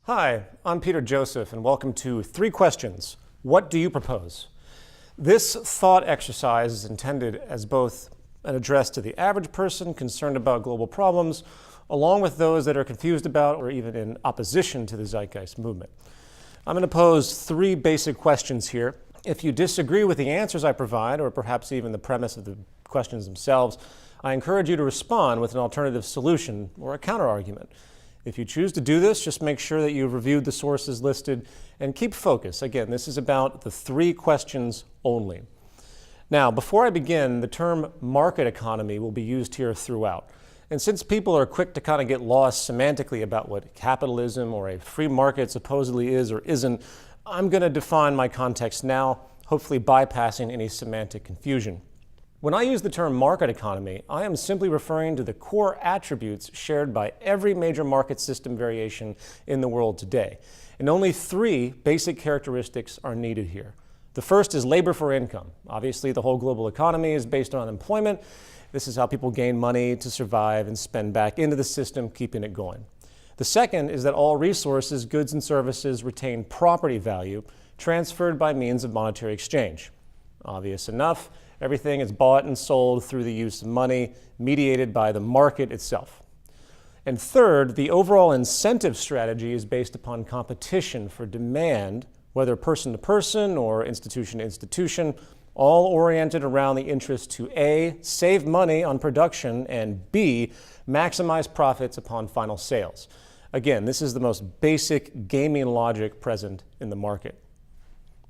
Hi, I'm Peter Joseph, and welcome to 3 Questions. What do you propose? This thought exercise is intended as both an address to the average person concerned about global problems, along with those that are confused about or even in opposition to the Zeitgeist movement. I'm going to pose 3 basic questions here. If you disagree with the answers I provide, or perhaps even the premise of the questions themselves, I encourage you to respond with an alternative solution or a counter-argument. If you choose to do this, just make sure that you've reviewed the sources listed and keep focus. Again, this is about the 3 questions only. Now, before I begin, the term market economy will be used here throughout. And since people are quick to kind of get lost semantically about what capitalism or a free market supposedly is or isn't, I'm going to define my context now, hopefully bypassing any semantic confusion. When I use the term market economy, I am simply referring to the core attributes shared by every major market system variation in the world today. And only 3 basic characteristics are needed here. The first is labor for income. Obviously, the whole global economy is based on employment. This is how people gain money to survive and spend back into the system, keeping it going. The second is that all resources, goods and services retain property value transferred by means of monetary exchange. Obvious enough. Everything is bought and sold through the use of money, mediated by the market itself. And third, the overall incentive strategy is based upon competition for demand, whether person to person or institution to institution, all oriented around the interest to A, save money on production, and B, maximize profits upon final sales. Again, this is the most basic gaming logic present in the market.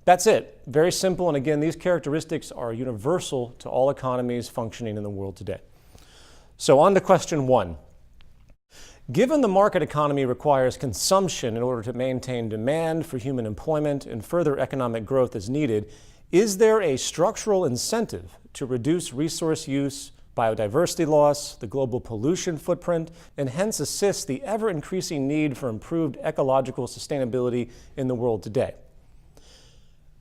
That's it. Very simple, and again, these characteristics are universal to all economies functioning in the world today. So on to question 1. Given the market economy requires consumption in order to maintain demand for human employment and further economic growth is needed, is there a structural incentive to reduce resource use, biodiversity loss, the global pollution footprint, and hence assist the ever-increasing need for improved ecological sustainability in the world today?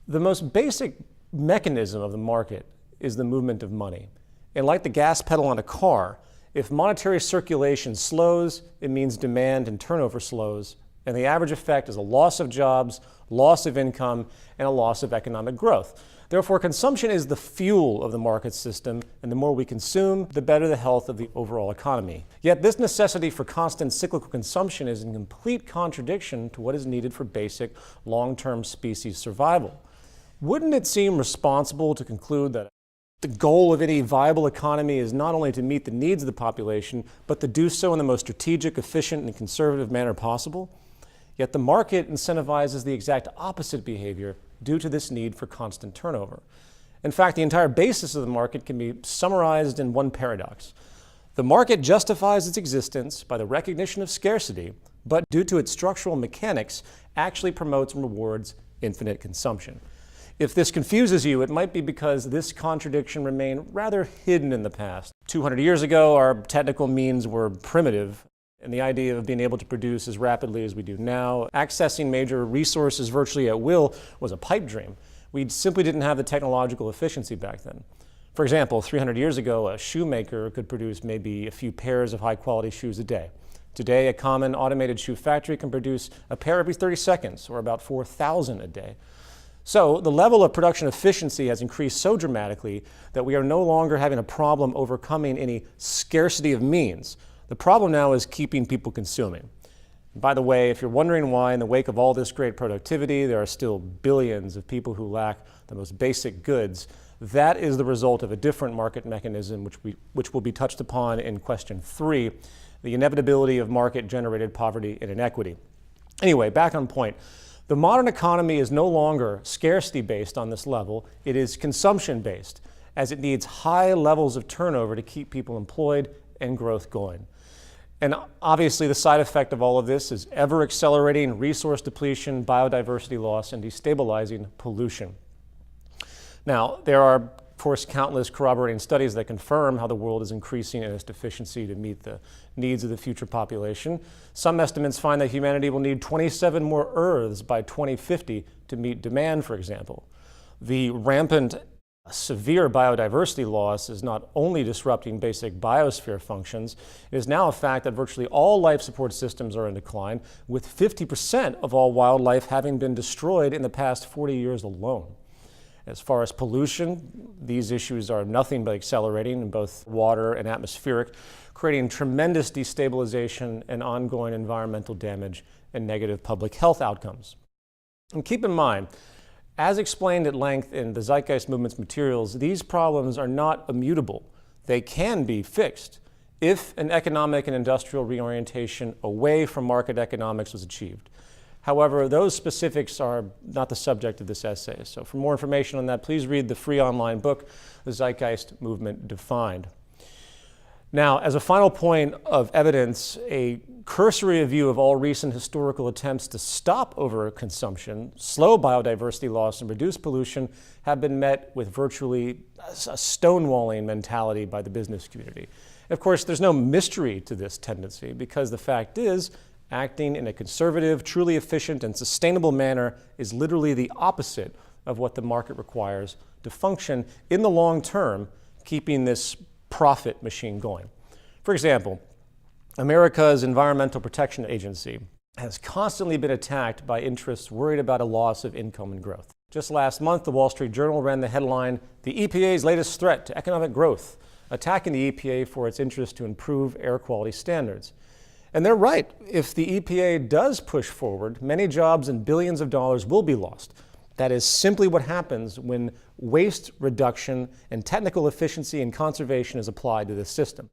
The most basic mechanism of the market is the movement of money. And like the gas pedal on a car, if monetary circulation slows, it means demand and turnover slows, and the average effect is a loss of jobs, loss of income, and a loss of economic growth. Therefore, consumption is the fuel of the market system, and the more we consume, the better the health of the overall economy. Yet this necessity for constant cyclical consumption is in complete contradiction to what is needed for basic long-term species survival. Wouldn't it seem responsible to conclude that the goal of any viable economy is not only to meet the needs of the population, but to do so in the most strategic, efficient, and conservative manner possible? Yet the market incentivizes the exact opposite behavior due to this need for constant turnover. In fact, the entire basis of the market can be summarized in one paradox. The market justifies its existence by the recognition of scarcity, but due to its structural mechanics, actually promotes and rewards infinite consumption. If this confuses you, it might be because this contradiction remained rather hidden in the past. 200 years ago, our technical means were primitive, and the idea of being able to produce as rapidly as we do now, accessing major resources virtually at will, was a pipe dream. We simply didn't have the technological efficiency back then. For example, 300 years ago, a shoemaker could produce maybe a few pairs of high-quality shoes a day. Today, a common automated shoe factory can produce a pair every 30 seconds, or about 4,000 a day. So the level of production efficiency has increased so dramatically that we are no longer having a problem overcoming any scarcity of means. The problem now is keeping people consuming. And by the way, if you're wondering why in the wake of all this great productivity, there are still billions of people who lack the most basic goods, that is the result of a different market mechanism which will be touched upon in question 3, the inevitability of market-generated poverty and inequity. Anyway, back on point. The modern economy is no longer scarcity-based on this level, it is consumption-based, as it needs high levels of turnover to keep people employed and growth going. And obviously the side effect of all of this is ever-accelerating resource depletion, biodiversity loss, and destabilizing pollution. Now, there are, of course, countless corroborating studies that confirm how the world is increasing in its deficiency to meet the needs of the future population. Some estimates find that humanity will need 27 more Earths by 2050 to meet demand, for example. The rampant Severe biodiversity loss is not only disrupting basic biosphere functions, it is now a fact that virtually all life support systems are in decline, with 50% of all wildlife having been destroyed in the past 40 years alone. As far as pollution, these issues are nothing but accelerating in both water and atmospheric, creating tremendous destabilization and ongoing environmental damage and negative public health outcomes. And keep in mind, as explained at length in the Zeitgeist movement's materials, these problems are not immutable. They can be fixed if an economic and industrial reorientation away from market economics was achieved. However, those specifics are not the subject of this essay. So for more information on that, please read the free online book, The Zeitgeist Movement Defined. Now, as a final point of evidence, a cursory review of all recent historical attempts to stop overconsumption, slow biodiversity loss, and reduce pollution have been met with virtually a stonewalling mentality by the business community. Of course, there's no mystery to this tendency, because the fact is, acting in a conservative, truly efficient, and sustainable manner is literally the opposite of what the market requires to function in the long term, keeping this profit machine going. For example, America's Environmental Protection Agency has constantly been attacked by interests worried about a loss of income and growth. Just last month, the Wall Street Journal ran the headline, "The EPA's latest threat to economic growth," attacking the EPA for its interest to improve air quality standards. And they're right. If the EPA does push forward, many jobs and billions of dollars will be lost. That is simply what happens when waste reduction and technical efficiency and conservation is applied to this system.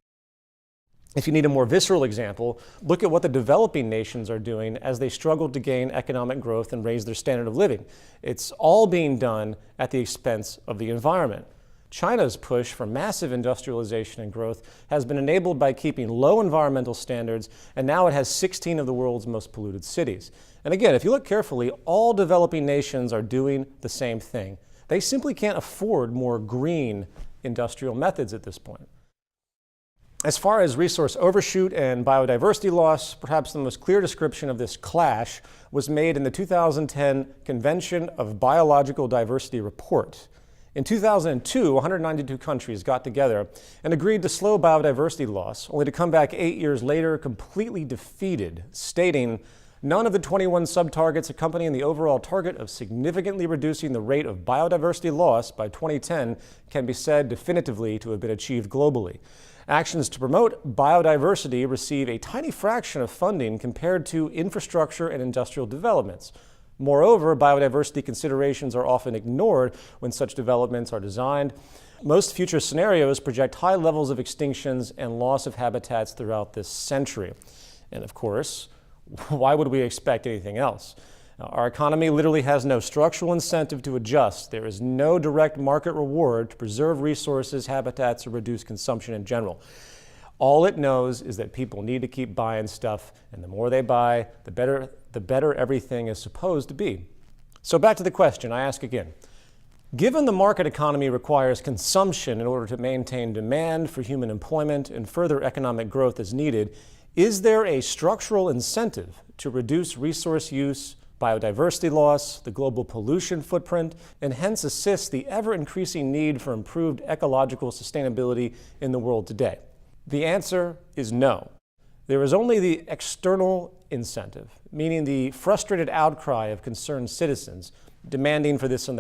If you need a more visceral example, look at what the developing nations are doing as they struggle to gain economic growth and raise their standard of living. It's all being done at the expense of the environment. China's push for massive industrialization and growth has been enabled by keeping low environmental standards, and now it has 16 of the world's most polluted cities. And again, if you look carefully, all developing nations are doing the same thing. They simply can't afford more green industrial methods at this point. As far as resource overshoot and biodiversity loss, perhaps the most clear description of this clash was made in the 2010 Convention of Biological Diversity report. In 2002, 192 countries got together and agreed to slow biodiversity loss, only to come back 8 years later completely defeated, stating, "None of the 21 sub-targets accompanying the overall target of significantly reducing the rate of biodiversity loss by 2010 can be said definitively to have been achieved globally. Actions to promote biodiversity receive a tiny fraction of funding compared to infrastructure and industrial developments. Moreover, biodiversity considerations are often ignored when such developments are designed. Most future scenarios project high levels of extinctions and loss of habitats throughout this century." And of course, why would we expect anything else? Our economy literally has no structural incentive to adjust. There is no direct market reward to preserve resources, habitats, or reduce consumption in general. All it knows is that people need to keep buying stuff, and the more they buy, the better everything is supposed to be. So back to the question I ask again. Given the market economy requires consumption in order to maintain demand for human employment and further economic growth is needed, is there a structural incentive to reduce resource use, biodiversity loss, the global pollution footprint, and hence assist the ever-increasing need for improved ecological sustainability in the world today? The answer is no. There is only the external incentive, meaning the frustrated outcry of concerned citizens demanding for this or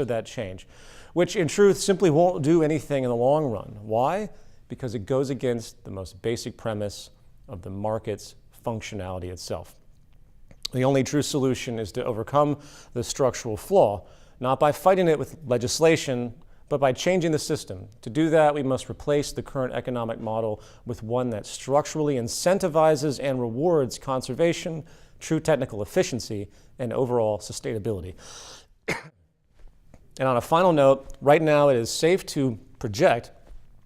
that change, which in truth simply won't do anything in the long run. Why? Because it goes against the most basic premise of the market's functionality itself. The only true solution is to overcome the structural flaw, not by fighting it with legislation, but by changing the system. To do that, we must replace the current economic model with one that structurally incentivizes and rewards conservation, true technical efficiency, and overall sustainability. And on a final note, right now it is safe to project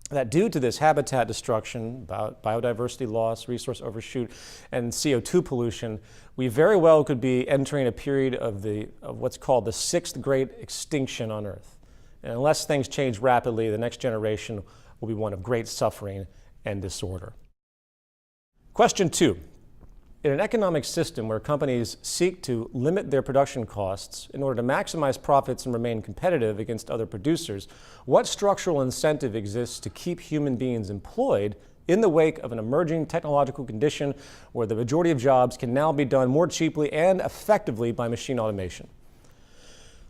that due to this habitat destruction, biodiversity loss, resource overshoot, and CO2 pollution, we very well could be entering a period of what's called the sixth great extinction on Earth. And unless things change rapidly, the next generation will be one of great suffering and disorder. Question 2. In an economic system where companies seek to limit their production costs in order to maximize profits and remain competitive against other producers, what structural incentive exists to keep human beings employed in the wake of an emerging technological condition where the majority of jobs can now be done more cheaply and effectively by machine automation?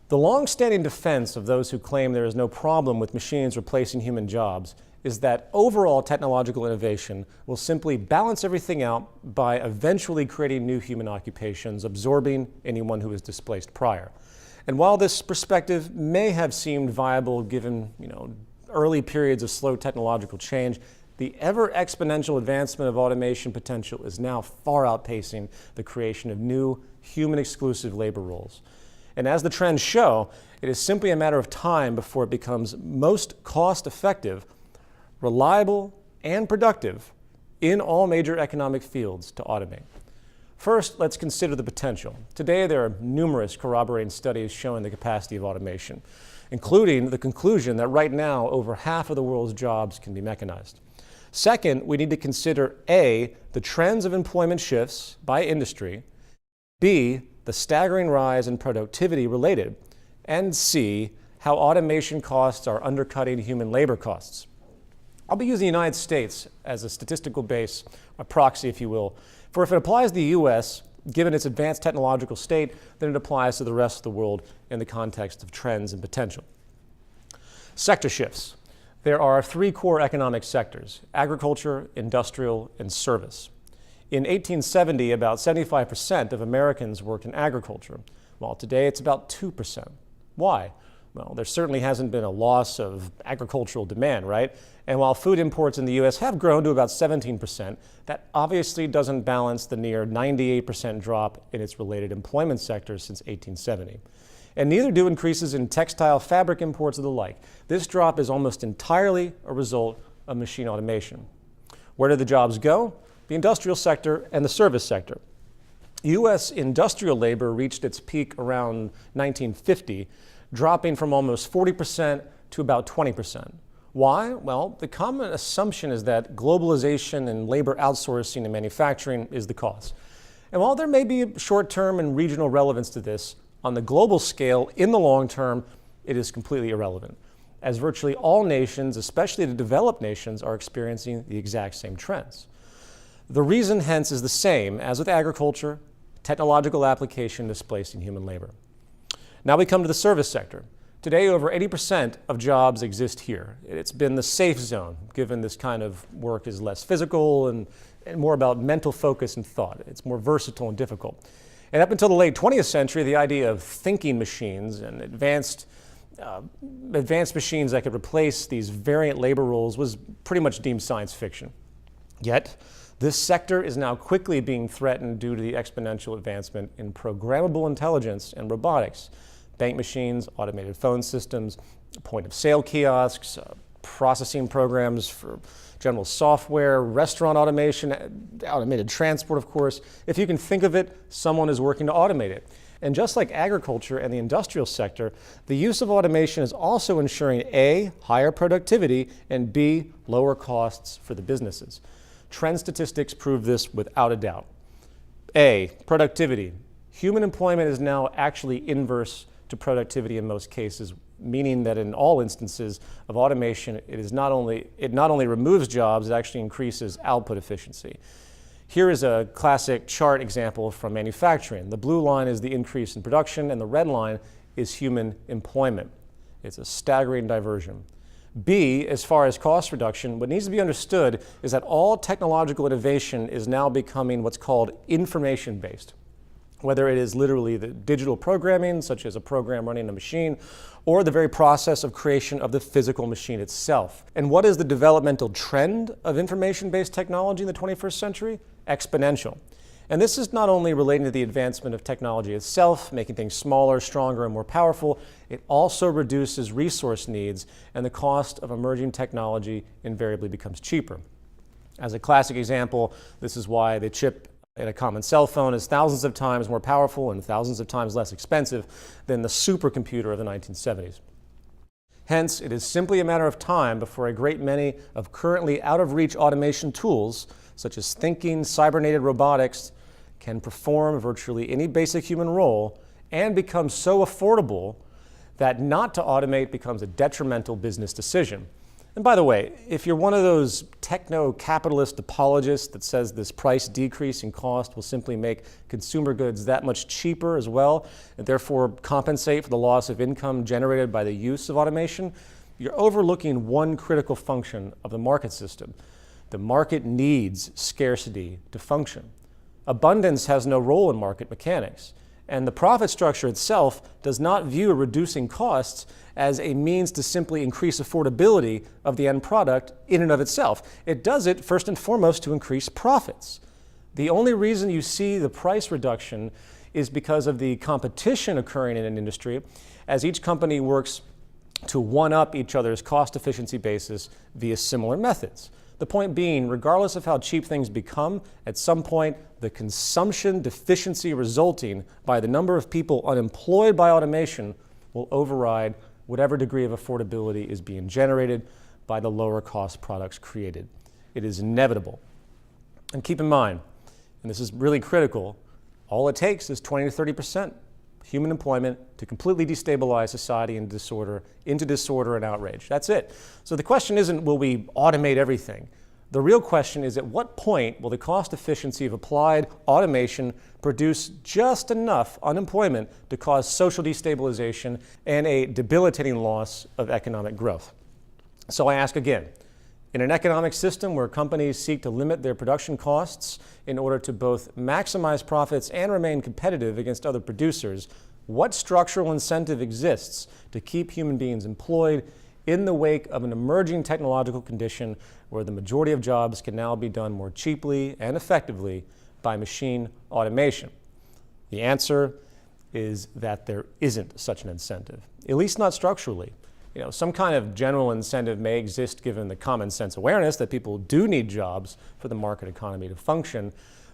The long-standing defense of those who claim there is no problem with machines replacing human jobs is that overall technological innovation will simply balance everything out by eventually creating new human occupations, absorbing anyone who was displaced prior. And while this perspective may have seemed viable given, early periods of slow technological change, the ever exponential advancement of automation potential is now far outpacing the creation of new human-exclusive labor roles. And as the trends show, it is simply a matter of time before it becomes most cost-effective, reliable, and productive in all major economic fields to automate. First, let's consider the potential. Today, there are numerous corroborating studies showing the capacity of automation, including the conclusion that right now, over half of the world's jobs can be mechanized. Second, we need to consider A, the trends of employment shifts by industry, B, the staggering rise in productivity related, and C, how automation costs are undercutting human labor costs. I'll be using the United States as a statistical base, a proxy, if you will, for if it applies to the US, given its advanced technological state, then it applies to the rest of the world in the context of trends and potential. Sector shifts. There are three core economic sectors: agriculture, industrial, and service. In 1870, about 75% of Americans worked in agriculture, while today it's about 2%. Why? Well, there certainly hasn't been a loss of agricultural demand, right? And while food imports in the US have grown to about 17%, that obviously doesn't balance the near 98% drop in its related employment sector since 1870. And neither do increases in textile, fabric imports, or the like. This drop is almost entirely a result of machine automation. Where did the jobs go? The industrial sector and the service sector. US industrial labor reached its peak around 1950, dropping from almost 40% to about 20%. Why? Well, the common assumption is that globalization and labor outsourcing and manufacturing is the cause. And while there may be short-term and regional relevance to this, on the global scale, in the long term, it is completely irrelevant, as virtually all nations, especially the developed nations, are experiencing the exact same trends. The reason, hence, is the same as with agriculture: technological application displacing human labor. Now we come to the service sector. Today, over 80% of jobs exist here. It's been the safe zone, given this kind of work is less physical and more about mental focus and thought. It's more versatile and difficult. And up until the late 20th century, the idea of thinking machines and advanced machines that could replace these variant labor roles was pretty much deemed science fiction. Yet, this sector is now quickly being threatened due to the exponential advancement in programmable intelligence and robotics. Bank machines, automated phone systems, point-of-sale kiosks, processing programs for general software, restaurant automation, automated transport, of course. If you can think of it, someone is working to automate it. And just like agriculture and the industrial sector, the use of automation is also ensuring A, higher productivity, and B, lower costs for the businesses. Trend statistics prove this without a doubt. A, productivity. Human employment is now actually inverse to productivity in most cases, meaning that in all instances of automation, it not only removes jobs, it actually increases output efficiency. Here is a classic chart example from manufacturing. The blue line is the increase in production, and the red line is human employment. It's a staggering diversion. B, as far as cost reduction, what needs to be understood is that all technological innovation is now becoming what's called information-based. Whether it is literally the digital programming, such as a program running a machine, or the very process of creation of the physical machine itself. And what is the developmental trend of information-based technology in the 21st century? Exponential. And this is not only relating to the advancement of technology itself, making things smaller, stronger, and more powerful, it also reduces resource needs, and the cost of emerging technology invariably becomes cheaper. As a classic example, this is why the chip in a common cell phone is thousands of times more powerful and thousands of times less expensive than the supercomputer of the 1970s. Hence, it is simply a matter of time before a great many of currently out-of-reach automation tools, such as thinking, cybernated robotics, can perform virtually any basic human role and become so affordable that not to automate becomes a detrimental business decision. And by the way, if you're one of those techno-capitalist apologists that says this price decrease in cost will simply make consumer goods that much cheaper as well, and therefore compensate for the loss of income generated by the use of automation, you're overlooking one critical function of the market system. The market needs scarcity to function. Abundance has no role in market mechanics. And the profit structure itself does not view reducing costs as a means to simply increase affordability of the end product in and of itself. It does it first and foremost to increase profits. The only reason you see the price reduction is because of the competition occurring in an industry as each company works to one-up each other's cost efficiency basis via similar methods. The point being, regardless of how cheap things become, at some point, the consumption deficiency resulting by the number of people unemployed by automation will override whatever degree of affordability is being generated by the lower cost products created. It is inevitable. And keep in mind, and this is really critical, all it takes is 20 to 30% human employment to completely destabilize society into disorder and outrage. That's it. So the question isn't, will we automate everything? The real question is, at what point will the cost efficiency of applied automation produce just enough unemployment to cause social destabilization and a debilitating loss of economic growth? So I ask again, in an economic system where companies seek to limit their production costs in order to both maximize profits and remain competitive against other producers, what structural incentive exists to keep human beings employed in the wake of an emerging technological condition where the majority of jobs can now be done more cheaply and effectively by machine automation? The answer is that there isn't such an incentive, at least not structurally. Some kind of general incentive may exist given the common sense awareness that people do need jobs for the market economy to function,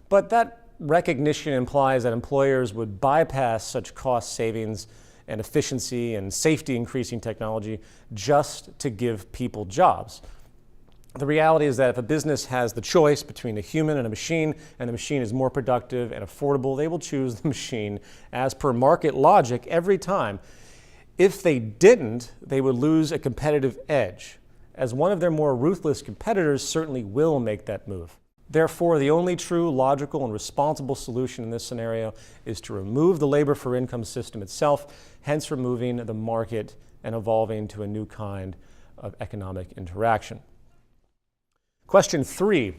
but that recognition implies that employers would bypass such cost savings and efficiency and safety increasing technology just to give people jobs. The reality is that if a business has the choice between a human and the machine is more productive and affordable, they will choose the machine as per market logic every time. If they didn't, they would lose a competitive edge, as one of their more ruthless competitors certainly will make that move. Therefore, the only true, logical, and responsible solution in this scenario is to remove the labor for income system itself, hence removing the market and evolving to a new kind of economic interaction. Question 3.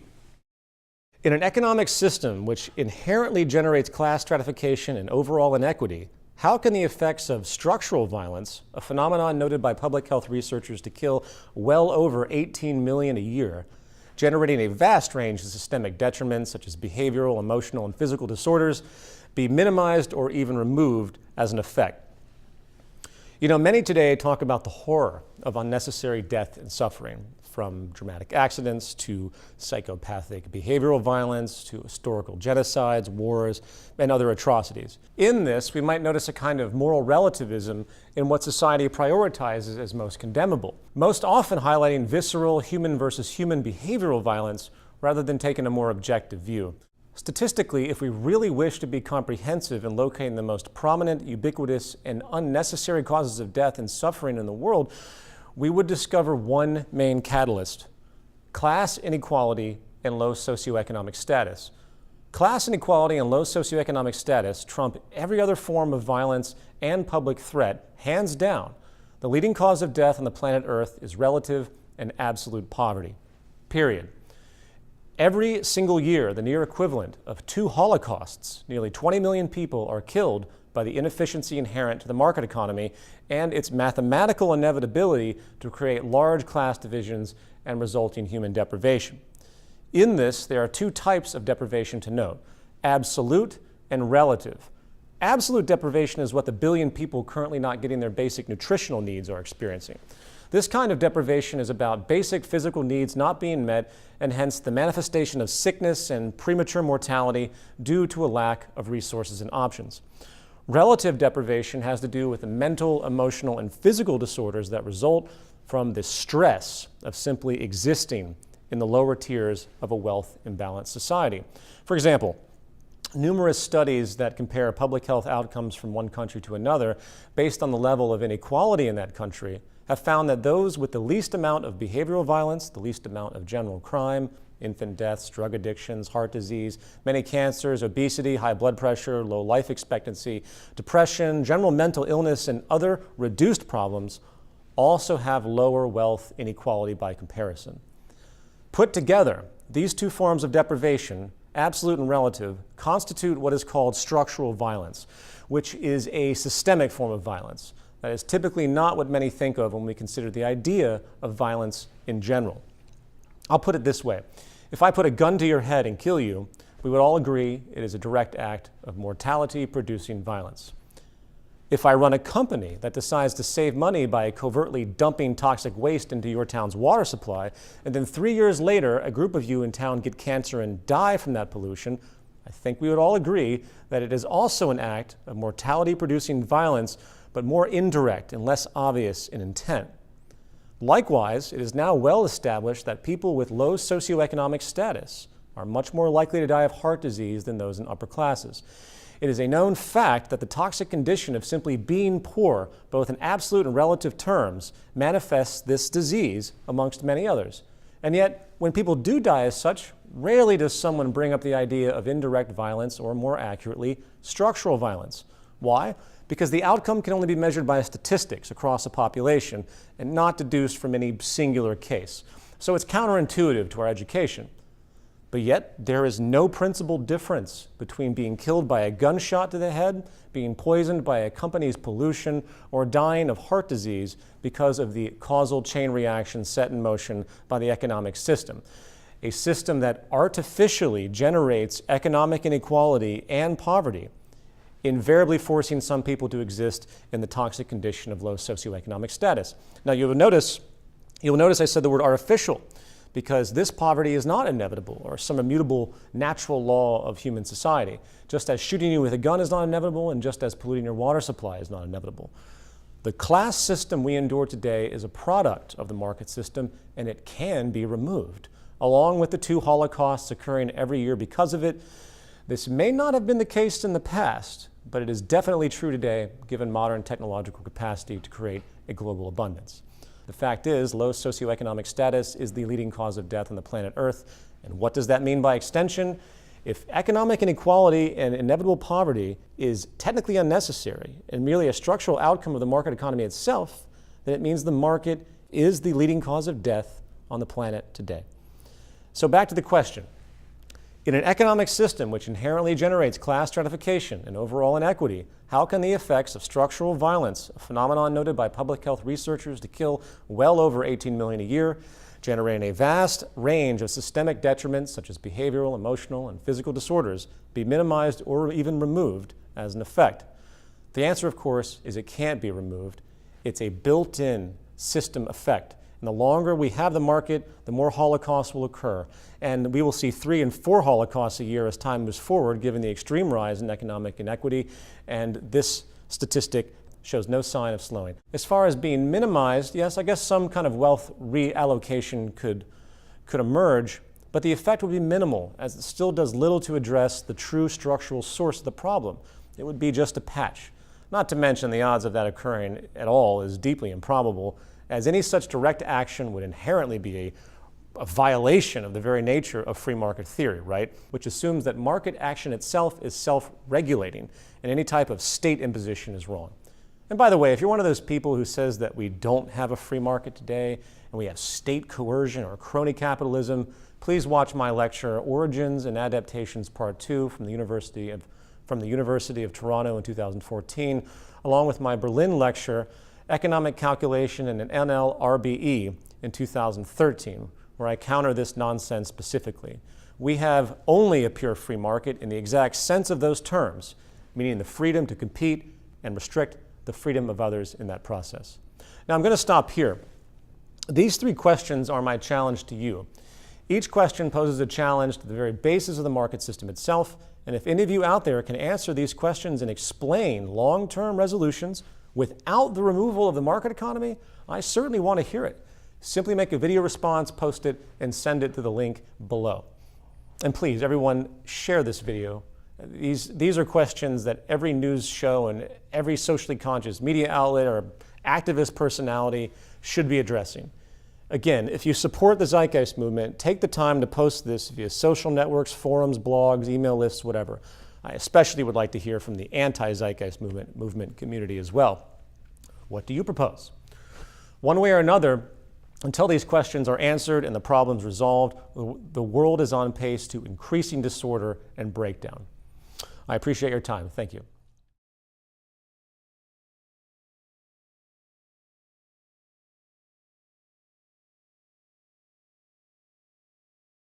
In an economic system which inherently generates class stratification and overall inequity, how can the effects of structural violence, a phenomenon noted by public health researchers to kill well over 18 million a year, generating a vast range of systemic detriments such as behavioral, emotional, and physical disorders, be minimized or even removed as an effect? Many today talk about the horror of unnecessary death and suffering, from dramatic accidents to psychopathic behavioral violence to historical genocides, wars, and other atrocities. In this, we might notice a kind of moral relativism in what society prioritizes as most condemnable, most often highlighting visceral human versus human behavioral violence rather than taking a more objective view. Statistically, if we really wish to be comprehensive in locating the most prominent, ubiquitous, and unnecessary causes of death and suffering in the world, we would discover one main catalyst: class inequality and low socioeconomic status. Class inequality and low socioeconomic status trump every other form of violence and public threat, hands down. The leading cause of death on the planet Earth is relative and absolute poverty, period. Every single year, the near equivalent of 2 Holocausts, nearly 20 million people are killed by the inefficiency inherent to the market economy and its mathematical inevitability to create large class divisions and resulting human deprivation. In this, there are 2 types of deprivation to note: absolute and relative. Absolute deprivation is what the billion people currently not getting their basic nutritional needs are experiencing. This kind of deprivation is about basic physical needs not being met, and hence the manifestation of sickness and premature mortality due to a lack of resources and options. Relative deprivation has to do with the mental, emotional, and physical disorders that result from the stress of simply existing in the lower tiers of a wealth imbalanced society. For example, numerous studies that compare public health outcomes from one country to another based on the level of inequality in that country have found that those with the least amount of behavioral violence, the least amount of general crime, infant deaths, drug addictions, heart disease, many cancers, obesity, high blood pressure, low life expectancy, depression, general mental illness, and other reduced problems also have lower wealth inequality by comparison. Put together, these two forms of deprivation, absolute and relative, constitute what is called structural violence, which is a systemic form of violence. That is typically not what many think of when we consider the idea of violence in general. I'll put it this way. If I put a gun to your head and kill you, we would all agree it is a direct act of mortality-producing violence. If I run a company that decides to save money by covertly dumping toxic waste into your town's water supply, and then 3 years later, a group of you in town get cancer and die from that pollution, I think we would all agree that it is also an act of mortality-producing violence, but more indirect and less obvious in intent. Likewise, it is now well established that people with low socioeconomic status are much more likely to die of heart disease than those in upper classes. It is a known fact that the toxic condition of simply being poor, both in absolute and relative terms, manifests this disease amongst many others. And yet, when people do die as such, rarely does someone bring up the idea of indirect violence, or more accurately, structural violence. Why? Because the outcome can only be measured by statistics across a population and not deduced from any singular case. So it's counterintuitive to our education. But yet, there is no principled difference between being killed by a gunshot to the head, being poisoned by a company's pollution, or dying of heart disease because of the causal chain reaction set in motion by the economic system. A system that artificially generates economic inequality and poverty, invariably forcing some people to exist in the toxic condition of low socioeconomic status. Now you'll notice I said the word artificial, because this poverty is not inevitable or some immutable natural law of human society, just as shooting you with a gun is not inevitable and just as polluting your water supply is not inevitable. The class system we endure today is a product of the market system, and it can be removed. Along with the 2 Holocausts occurring every year because of it, this may not have been the case in the past, but it is definitely true today given modern technological capacity to create a global abundance. The fact is, low socioeconomic status is the leading cause of death on the planet Earth. And what does that mean by extension? If economic inequality and inevitable poverty is technically unnecessary and merely a structural outcome of the market economy itself, then it means the market is the leading cause of death on the planet today. So back to the question. In an economic system which inherently generates class stratification and overall inequity, how can the effects of structural violence, a phenomenon noted by public health researchers to kill well over 18 million a year, generating a vast range of systemic detriments such as behavioral, emotional, and physical disorders, be minimized or even removed as an effect? The answer, of course, is it can't be removed. It's a built-in system effect. And the longer we have the market, the more Holocausts will occur. And we will see 3 and 4 Holocausts a year as time moves forward, given the extreme rise in economic inequity. And this statistic shows no sign of slowing. As far as being minimized, yes, I guess some kind of wealth reallocation could emerge, but the effect would be minimal, as it still does little to address the true structural source of the problem. It would be just a patch. Not to mention the odds of that occurring at all is deeply improbable, as any such direct action would inherently be a violation of the very nature of free market theory, right? Which assumes that market action itself is self-regulating, and any type of state imposition is wrong. And by the way, if you're one of those people who says that we don't have a free market today, and we have state coercion or crony capitalism, please watch my lecture, Origins and Adaptations Part 2 from the University of Toronto in 2014, along with my Berlin lecture, Economic Calculation and an NLRBE in 2013, where I counter this nonsense specifically. We have only a pure free market in the exact sense of those terms, meaning the freedom to compete and restrict the freedom of others in that process. Now I'm going to stop here. These 3 questions are my challenge to you. Each question poses a challenge to the very basis of the market system itself, and if any of you out there can answer these questions and explain long-term resolutions without the removal of the market economy, I certainly want to hear it. Simply make a video response, post it, and send it to the link below. And please, everyone, share this video These are questions that every news show and every socially conscious media outlet or activist personality should be addressing. Again, if you support the Zeitgeist movement, take the time to post this via social networks, forums, blogs, email lists, whatever. I especially would like to hear from the anti-Zeitgeist movement community as well. What do you propose? One way or another, until these questions are answered and the problems resolved, the world is on pace to increasing disorder and breakdown. I appreciate your time. Thank you.